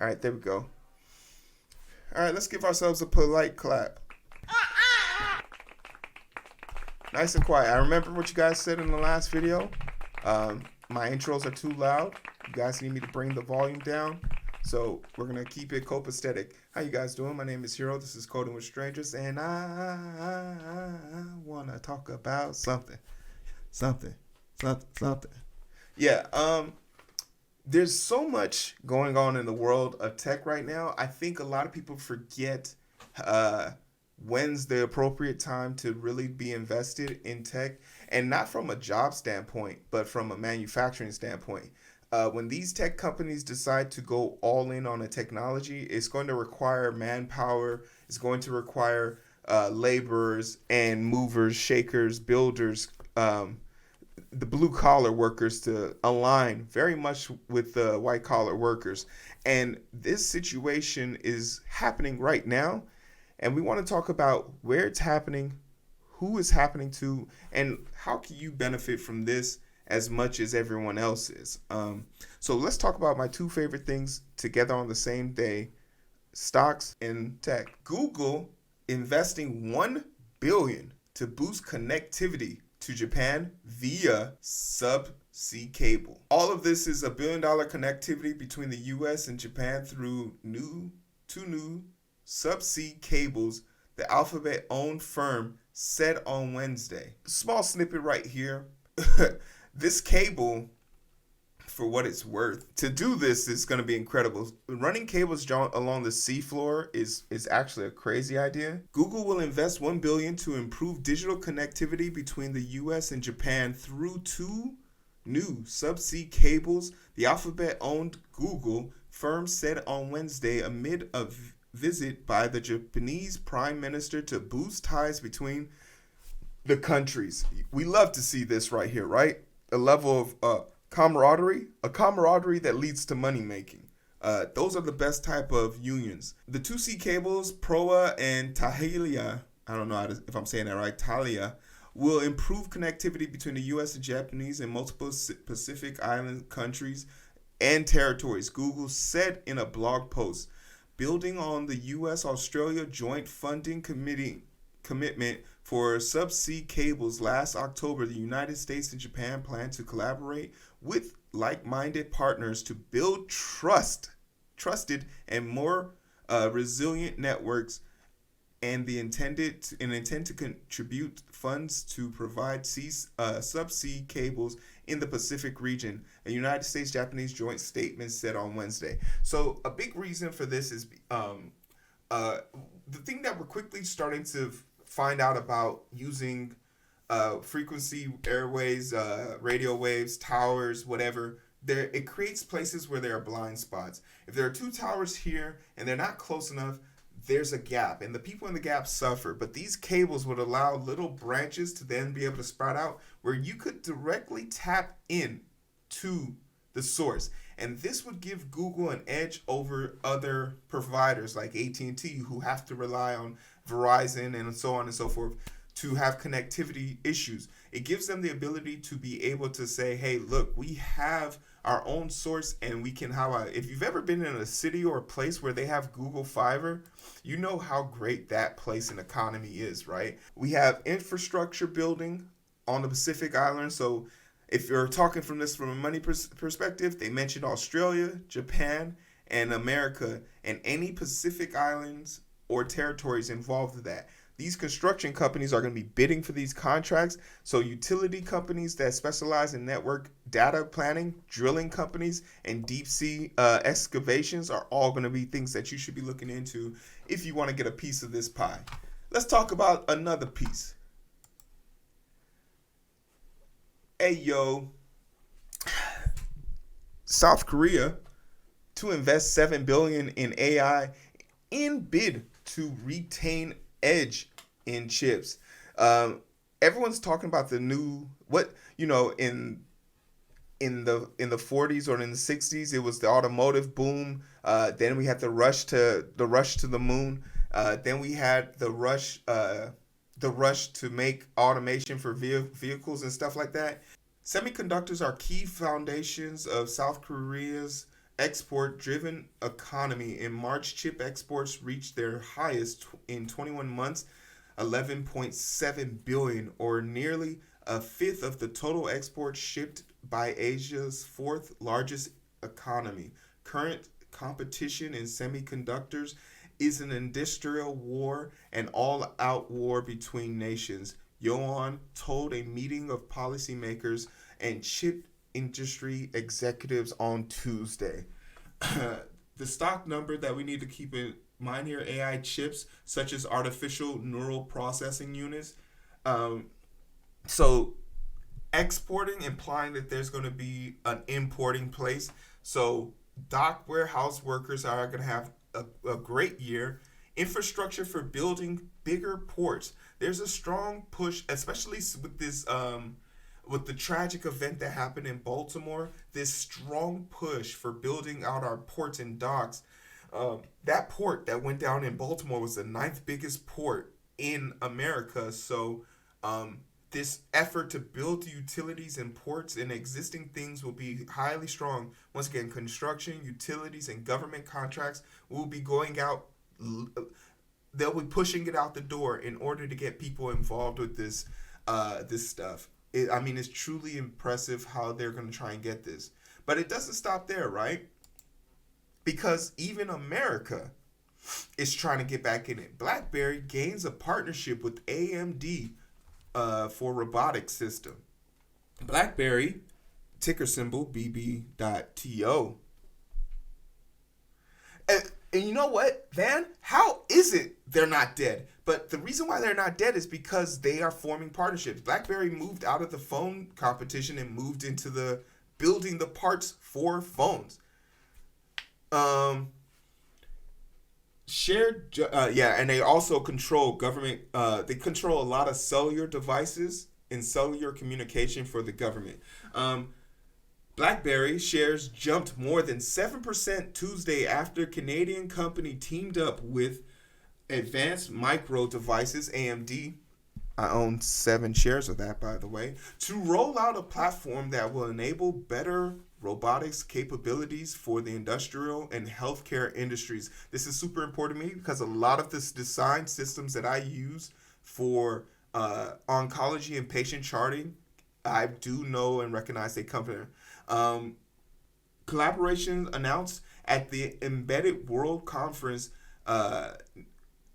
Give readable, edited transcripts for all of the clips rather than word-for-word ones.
All right, there we go. All right, let's give ourselves a polite clap. Nice and quiet. I remember what you guys said in the last video. My intros are too loud. You guys need me to bring the volume down. So we're gonna keep it copacetic. How you guys doing? My name is Hero. This is Coding with Strangers, and I wanna talk about something. Yeah. There's so much going on in the world of tech right now. I think a lot of people forget uh, when's the appropriate time to really be invested in tech, and not from a job standpoint, but from a manufacturing standpoint. When these tech companies decide to go all in on a technology, it's going to require manpower, it's going to require laborers and movers, shakers, builders, the blue collar workers to align very much with the white collar workers. And this situation is happening right now. And we want to talk about where it's happening, who it's happening to, and how can you benefit from this as much as everyone else is. So let's talk about my two favorite things together on the same day: stocks and tech. Google investing 1 billion to boost connectivity to Japan via subsea cable. All of this is $1 billion connectivity between the US and Japan through two new subsea cables the Alphabet owned firm said on Wednesday. Small snippet right here. This cable, for what it's worth, to do this is going to be incredible. Running cables along the seafloor is actually a crazy idea. Google will invest 1 billion to improve digital connectivity between the US and Japan through two new subsea cables the Alphabet-owned Google firm said on Wednesday amid a visit by the Japanese Prime Minister to boost ties between the countries. We love to see this right here, right? A level of camaraderie, a camaraderie that leads to money making. Those are the best type of unions. The two sea cables, Proa and Tahalia, I don't know if I'm saying that right, Talia, will improve connectivity between the U.S. and Japanese and multiple Pacific Island countries and territories, Google said in a blog post. Building on the U.S.-Australia Joint Funding commitment for subsea cables last October, the United States and Japan plan to collaborate with like-minded partners to build trusted and more resilient networks, and intend to contribute funds to provide subsea cables in the Pacific region, a United States-Japanese joint statement said on Wednesday. So a big reason for this is the thing that we're quickly starting to find out about using frequency airways, radio waves, towers, whatever. It creates places where there are blind spots. If there are two towers here and they're not close enough, there's a gap, and the people in the gap suffer. But these cables would allow little branches to then be able to sprout out where you could directly tap in to the source. And this would give Google an edge over other providers like AT&T, who have to rely on Verizon and so on and so forth to have connectivity issues. It gives them the ability to be able to say, hey, look, we have our own source, and we can have if you've ever been in a city or a place where they have Google Fiber, you know how great that place and economy is, right? We have infrastructure building on the Pacific Islands. So if you're talking from a money perspective, they mentioned Australia, Japan, and America, and any Pacific Islands or territories involved with that. These construction companies are going to be bidding for these contracts. So utility companies that specialize in network data planning, drilling companies, and deep sea excavations are all going to be things that you should be looking into if you want to get a piece of this pie. Let's talk about another piece. Hey, yo. South Korea to invest $7 billion in AI in bid to retain edge in chips. Everyone's talking about the new in the 40s or in the 60s it was the automotive boom. Then we had the rush to the moon. Then we had the rush to make automation for vehicles and stuff like that. Semiconductors are key foundations of South Korea's export driven economy. In March, chip exports reached their highest in 21 months, 11.7 billion, or nearly a fifth of the total exports shipped by Asia's fourth largest economy. Current competition in semiconductors is an industrial war, an all out war between nations, Yuan told a meeting of policymakers and chip industry executives on Tuesday. The stock number that we need to keep in mind here: AI chips, such as artificial neural processing units. Um, so, exporting implying that there's going to be an importing place. So, dock warehouse workers are going to have a great year. Infrastructure for building bigger ports. There's a strong push, especially with this with the tragic event that happened in Baltimore, this strong push for building out our ports and docks. That port that went down in Baltimore was the ninth biggest port in America. So, this effort to build utilities and ports and existing things will be highly strong. Once again, construction, utilities, and government contracts will be going out. They'll be pushing it out the door in order to get people involved with this stuff. I mean, it's truly impressive how they're going to try and get this. But it doesn't stop there, right? Because even America is trying to get back in it. BlackBerry gains a partnership with AMD for robotics system. BlackBerry, ticker symbol BB.TO. And you know what, Van? How is it they're not dead? But the reason why they're not dead is because they are forming partnerships. BlackBerry moved out of the phone competition and moved into the building the parts for phones. And they also control government. They control a lot of cellular devices and cellular communication for the government. BlackBerry shares jumped more than 7% Tuesday after Canadian company teamed up with Advanced Micro Devices, AMD. I own 7 shares of that, by the way, to roll out a platform that will enable better robotics capabilities for the industrial and healthcare industries. This is super important to me because a lot of this design systems that I use for oncology and patient charting, I do know and recognize they come from there. Collaboration announced at the Embedded World Conference at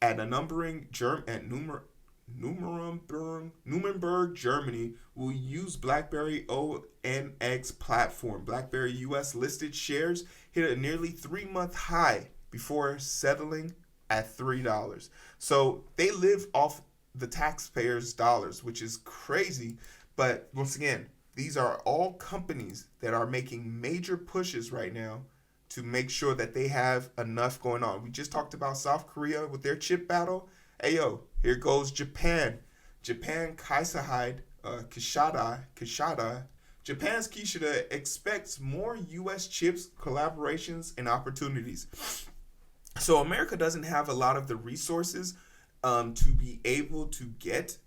a Nuremberg, Germany, will use BlackBerry ONX platform. BlackBerry US listed shares hit a nearly 3-month high before settling at $3. So they live off the taxpayers' dollars, which is crazy. But once again, these are all companies that are making major pushes right now to make sure that they have enough going on. We just talked about South Korea with their chip battle. Hey, yo, here goes Japan. Japan Kishida. Japan's Kishida expects more U.S. chips, collaborations, and opportunities. So America doesn't have a lot of the resources to be able to get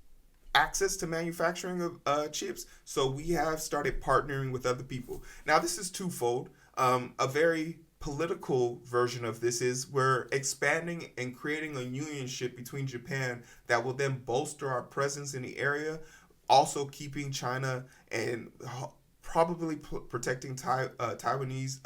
access to manufacturing of chips. So we have started partnering with other people. Now, this is twofold. A very political version of this is we're expanding and creating a unionship between Japan that will then bolster our presence in the area, also keeping China and probably protecting Taiwanese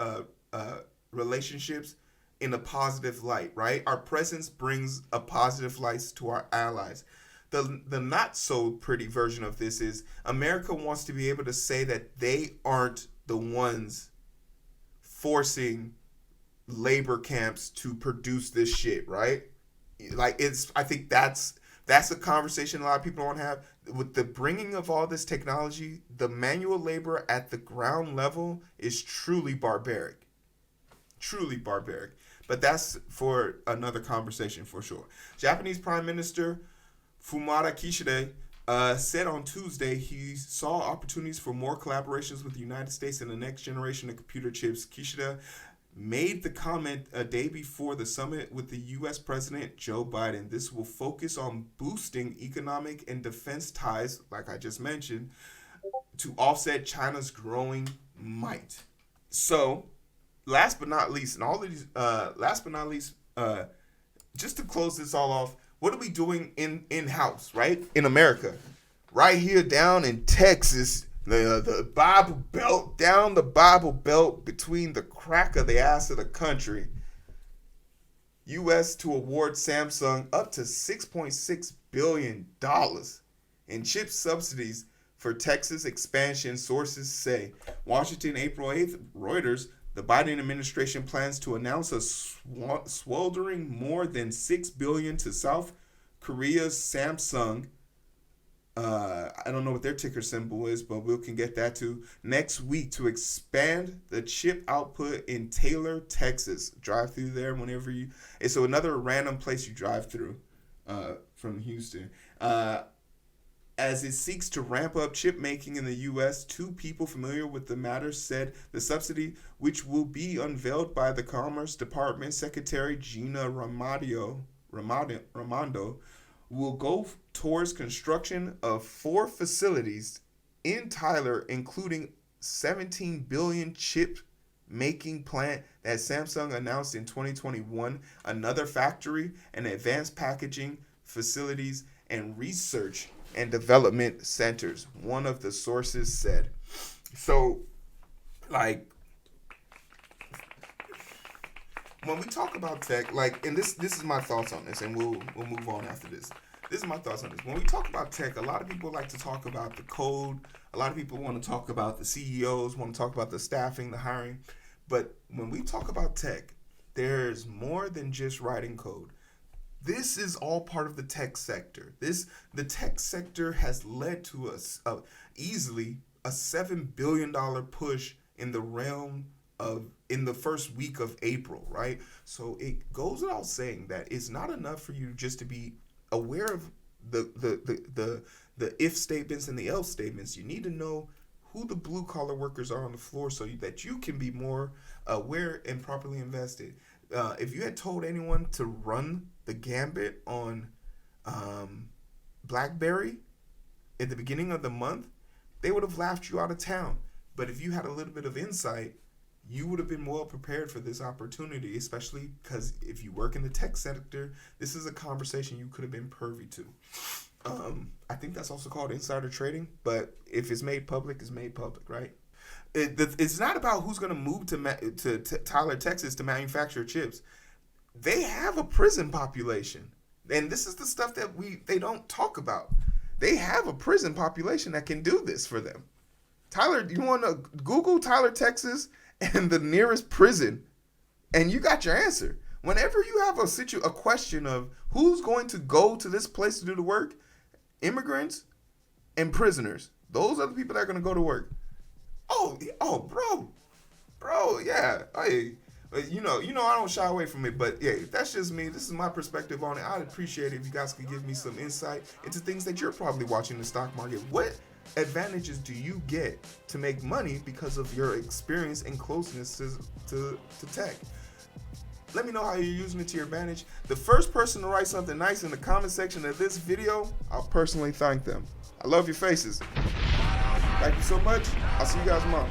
relationships in a positive light, right? Our presence brings a positive light to our allies. The not so pretty version of this is America wants to be able to say that they aren't the ones forcing labor camps to produce this shit, right? Like I think that's a conversation a lot of people don't have. With the bringing of all this technology, the manual labor at the ground level is truly barbaric. Truly barbaric. But that's for another conversation for sure. Japanese Prime Minister Fumio Kishida said on Tuesday he saw opportunities for more collaborations with the United States in the next generation of computer chips. Kishida made the comment a day before the summit with the U.S. President Joe Biden. This will focus on boosting economic and defense ties, like I just mentioned, to offset China's growing might. So, last but not least, and all of these, last but not least, just to close this all off, what are we doing in house, right? In America, right here down in Texas, the Bible Belt, down the Bible Belt, between the crack of the ass of the country. U.S. to award Samsung up to $6.6 billion in chip subsidies for Texas expansion, sources say. Washington, April 8th, Reuters. The Biden administration plans to announce a sweltering more than $6 billion to South Korea's Samsung. I don't know what their ticker symbol is, but we can get that too. Next week to expand the chip output in Taylor, Texas. Drive through there whenever you. It's another random place you drive through from Houston. As it seeks to ramp up chip making in the U.S., two people familiar with the matter said the subsidy, which will be unveiled by the Commerce Department Secretary Gina Raimondo, will go towards construction of 4 facilities in Tyler, including $17 billion chip making plant that Samsung announced in 2021, another factory and advanced packaging facilities and research and development centers, one of the sources said. So, like, when we talk about tech, like, and this is my thoughts on this, and we'll move on after this. This is my thoughts on this. When we talk about tech, a lot of people like to talk about the code. A lot of people want to talk about the CEOs, want to talk about the staffing, the hiring. But when we talk about tech, there's more than just writing code. This is all part of the tech sector. The tech sector has led to easily a $7 billion push in the realm of in the first week of April, right? So it goes without saying that it's not enough for you just to be aware of the if statements and the else statements. You need to know who the blue collar workers are on the floor so that you can be more aware and properly invested. If you had told anyone to run the gambit on BlackBerry at the beginning of the month, they would have laughed you out of town. But if you had a little bit of insight, you would have been well prepared for this opportunity, especially because if you work in the tech sector, this is a conversation you could have been privy to. I think that's also called insider trading, but if it's made public, it's made public, right? It's not about who's going to move to Tyler, Texas to manufacture chips. They have a prison population, and this is the stuff that they don't talk about. They have a prison population that can do this for them. Tyler, you want to Google Tyler, Texas, and the nearest prison, and you got your answer. Whenever you have a question of who's going to go to this place to do the work, immigrants and prisoners, those are the people that are going to go to work. Bro, yeah. Hey, you know, I don't shy away from it, but yeah, that's just me. This is my perspective on it. I'd appreciate it if you guys could give me some insight into things that you're probably watching in the stock market. What advantages do you get to make money because of your experience and closeness to tech? Let me know how you're using it to your advantage. The first person to write something nice in the comment section of this video, I'll personally thank them. I love your faces. Thank you so much. I'll see you guys tomorrow.